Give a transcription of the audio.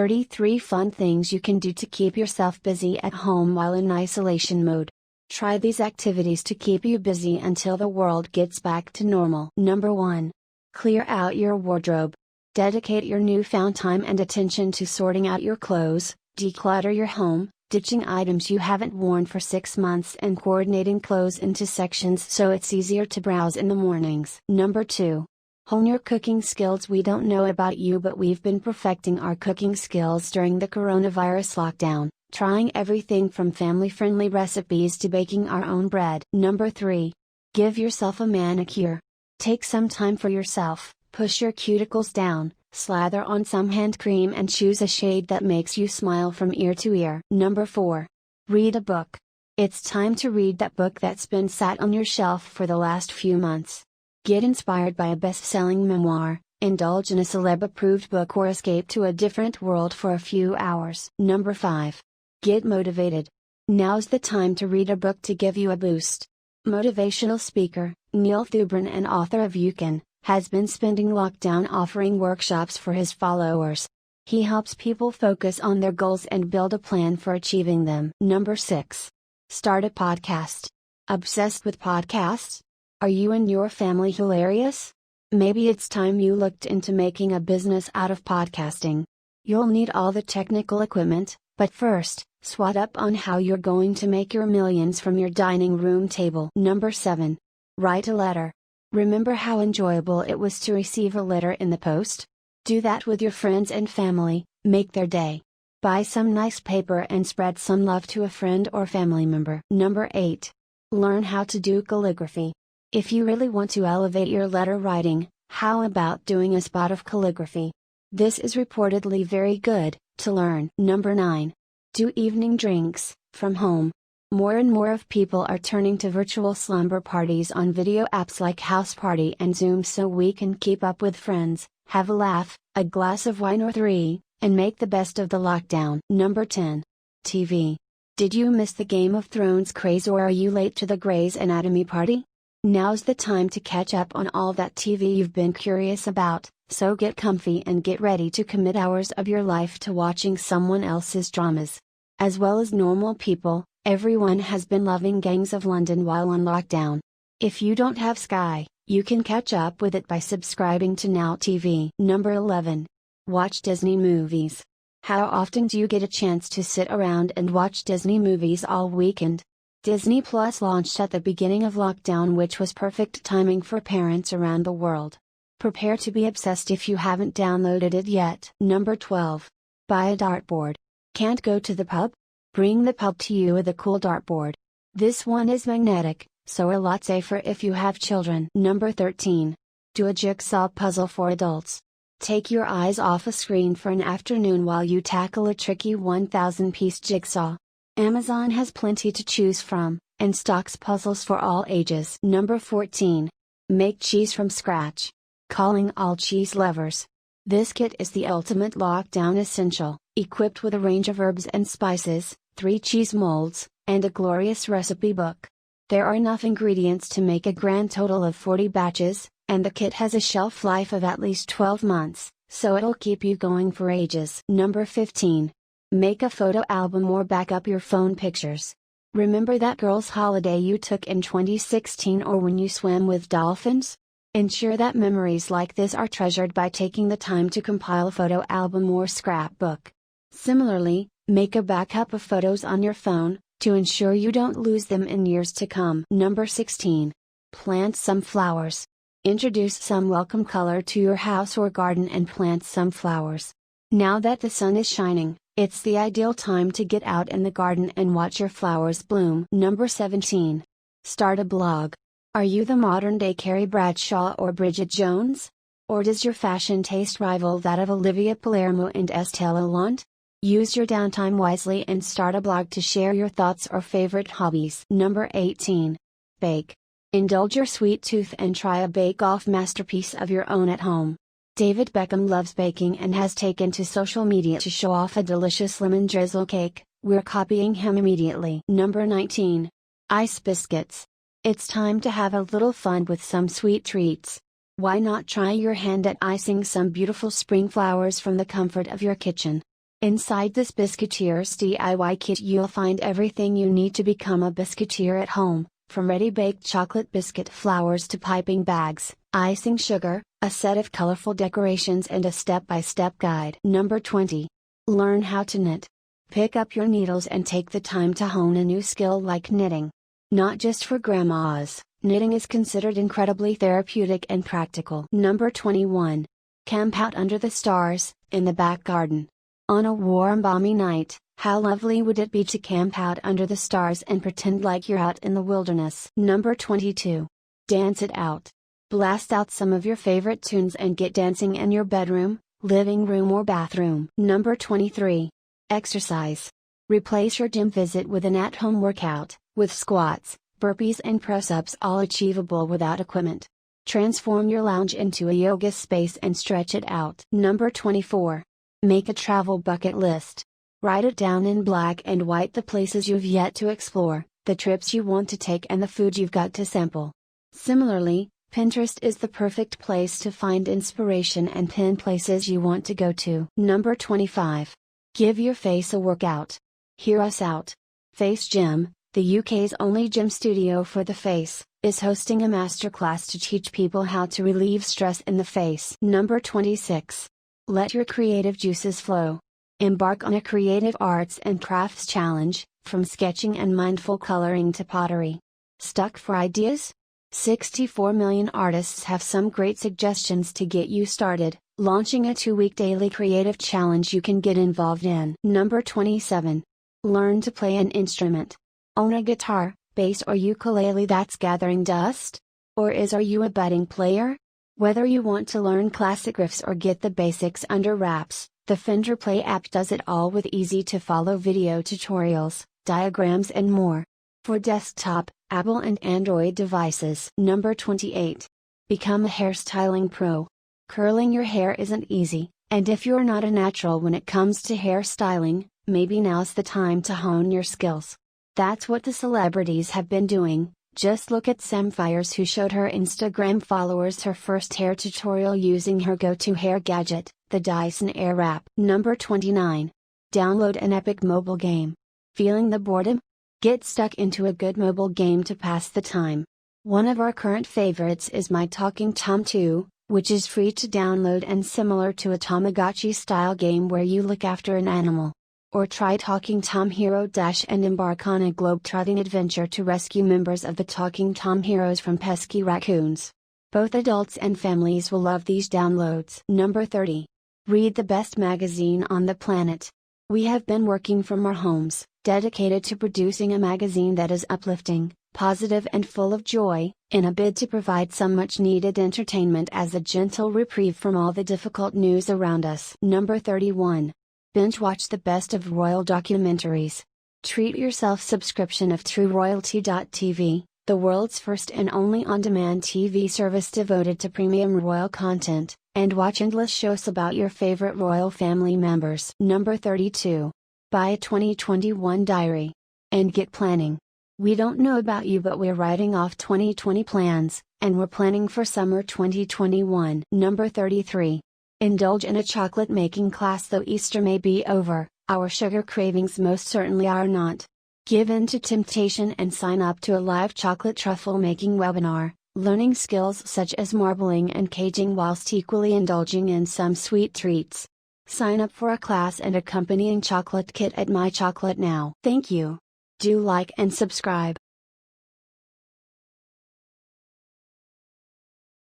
33 Fun Things You Can Do to Keep Yourself Busy at Home While in Isolation Mode. Try these activities to keep you busy until the world gets back to normal. Number 1. Clear out your wardrobe. Dedicate your newfound time and attention to sorting out your clothes, declutter your home, ditching items you haven't worn for 6 months and coordinating clothes into sections so it's easier to browse in the mornings. Number 2. Hone your cooking skills. We don't know about you, but we've been perfecting our cooking skills during the coronavirus lockdown, trying everything from family-friendly recipes to baking our own bread. Number 3. Give yourself a manicure. Take some time for yourself, push your cuticles down, slather on some hand cream and choose a shade that makes you smile from ear to ear. Number 4. Read a book. It's time to read that book that's been sat on your shelf for the last few months. Get inspired by a best-selling memoir, indulge in a celeb-approved book, or escape to a different world for a few hours. Number 5. Get motivated. Now's the time to read a book to give you a boost. Motivational speaker, Neil Thubrin, and author of You Can, has been spending lockdown offering workshops for his followers. He helps people focus on their goals and build a plan for achieving them. Number 6. Start a podcast. Obsessed with podcasts? Are you and your family hilarious? Maybe it's time you looked into making a business out of podcasting. You'll need all the technical equipment, but first, swat up on how you're going to make your millions from your dining room table. Number 7. Write a letter. Remember how enjoyable it was to receive a letter in the post? Do that with your friends and family, make their day. Buy some nice paper and spread some love to a friend or family member. Number 8. Learn how to do calligraphy. If you really want to elevate your letter writing, how about doing a spot of calligraphy? This is reportedly very good to learn. Number 9. Do evening drinks from home. More and more of people are turning to virtual slumber parties on video apps like House Party and Zoom so we can keep up with friends, have a laugh, a glass of wine or 3, and make the best of the lockdown. Number 10. TV. Did you miss the Game of Thrones craze, or are you late to the Grey's Anatomy party? Now's the time to catch up on all that TV you've been curious about, so get comfy and get ready to commit hours of your life to watching someone else's dramas. As well as normal people, everyone has been loving Gangs of London while on lockdown. If you don't have Sky, you can catch up with it by subscribing to Now TV. Number 11. Watch Disney movies. How often do you get a chance to sit around and watch Disney movies all weekend? Disney Plus launched at the beginning of lockdown, which was perfect timing for parents around the world. Prepare to be obsessed if you haven't downloaded it yet. Number 12. Buy a dartboard. Can't go to the pub? Bring the pub to you with a cool dartboard. This one is magnetic, so a lot safer if you have children. Number 13. Do a jigsaw puzzle for adults. Take your eyes off a screen for an afternoon while you tackle a tricky 1,000-piece jigsaw. Amazon has plenty to choose from, and stocks puzzles for all ages. Number 14. Make cheese from scratch. Calling all cheese lovers. This kit is the ultimate lockdown essential, equipped with a range of herbs and spices, 3 cheese molds, and a glorious recipe book. There are enough ingredients to make a grand total of 40 batches, and the kit has a shelf life of at least 12 months, so it'll keep you going for ages. Number 15. Make a photo album or back up your phone pictures. Remember that girls' holiday you took in 2016, or when you swam with dolphins? Ensure that memories like this are treasured by taking the time to compile a photo album or scrapbook. Similarly, make a backup of photos on your phone, to ensure you don't lose them in years to come. Number 16. Plant some flowers. Introduce some welcome color to your house or garden and plant some flowers. Now that the sun is shining, it's the ideal time to get out in the garden and watch your flowers bloom. Number 17. Start a blog. Are you the modern-day Carrie Bradshaw or Bridget Jones? Or does your fashion taste rival that of Olivia Palermo and Estelle Lalonde? Use your downtime wisely and start a blog to share your thoughts or favorite hobbies. Number 18. Bake. Indulge your sweet tooth and try a bake-off masterpiece of your own at home. David Beckham loves baking and has taken to social media to show off a delicious lemon drizzle cake. We're copying him immediately. Number 19. Ice biscuits. It's time to have a little fun with some sweet treats. Why not try your hand at icing some beautiful spring flowers from the comfort of your kitchen? Inside this Biscuiteers DIY kit you'll find everything you need to become a biscuiteer at home, from ready-baked chocolate biscuit flours to piping bags, icing sugar, a set of colorful decorations and a step-by-step guide. Number 20. Learn how to knit. Pick up your needles and take the time to hone a new skill like knitting. Not just for grandmas, knitting is considered incredibly therapeutic and practical. Number 21. Camp out under the stars, in the back garden. On a warm balmy night, how lovely would it be to camp out under the stars and pretend like you're out in the wilderness. Number 22. Dance it out. Blast out some of your favorite tunes and get dancing in your bedroom, living room or bathroom. Number 23. Exercise. Replace your gym visit with an at-home workout, with squats, burpees and press-ups all achievable without equipment. Transform your lounge into a yoga space and stretch it out. Number 24. Make a travel bucket list. Write it down in black and white, the places you've yet to explore, the trips you want to take and the food you've got to sample. Similarly, Pinterest is the perfect place to find inspiration and pin places you want to go to. Number 25. Give your face a workout. Hear us out. Face Gym, the UK's only gym studio for the face, is hosting a masterclass to teach people how to relieve stress in the face. Number 26. Let your creative juices flow. Embark on a creative arts and crafts challenge, from sketching and mindful coloring to pottery. Stuck for ideas? 64 million artists have some great suggestions to get you started, launching a 2-week daily creative challenge you can get involved in. Number 27. Learn to play an instrument. Own a guitar, bass or ukulele that's gathering dust? Or are you a budding player? Whether you want to learn classic riffs or get the basics under wraps, the Fender Play app does it all with easy-to-follow video tutorials, diagrams and more. For desktop, Apple and Android devices. Number 28. Become a hairstyling pro. Curling your hair isn't easy, and if you're not a natural when it comes to hairstyling, maybe now's the time to hone your skills. That's what the celebrities have been doing. Just look at Sam Fires, who showed her Instagram followers her first hair tutorial using her go-to hair gadget, the Dyson Airwrap. Number 29. Download an epic mobile game. Feeling the boredom? Get stuck into a good mobile game to pass the time. One of our current favorites is My Talking Tom 2, which is free to download and similar to a Tamagotchi-style game where you look after an animal. Or try Talking Tom Hero Dash and embark on a globe-trotting adventure to rescue members of the Talking Tom Heroes from pesky raccoons. Both adults and families will love these downloads. Number 30. Read the best magazine on the planet. We have been working from our homes, dedicated to producing a magazine that is uplifting, positive and full of joy, in a bid to provide some much-needed entertainment as a gentle reprieve from all the difficult news around us. Number 31. Binge watch the best of royal documentaries. Treat yourself subscription of TrueRoyalty.tv, the world's first and only on-demand TV service devoted to premium royal content, and watch endless shows about your favorite royal family members. Number 32. Buy a 2021 diary. And get planning. We don't know about you, but we're writing off 2020 plans, and we're planning for summer 2021. Number 33. Indulge in a chocolate making class. Though Easter may be over, our sugar cravings most certainly are not. Give in to temptation and sign up to a live chocolate truffle making webinar, learning skills such as marbling and caging whilst equally indulging in some sweet treats. Sign up for a class and accompanying chocolate kit at My Chocolate Now. Thank you. Do like and subscribe.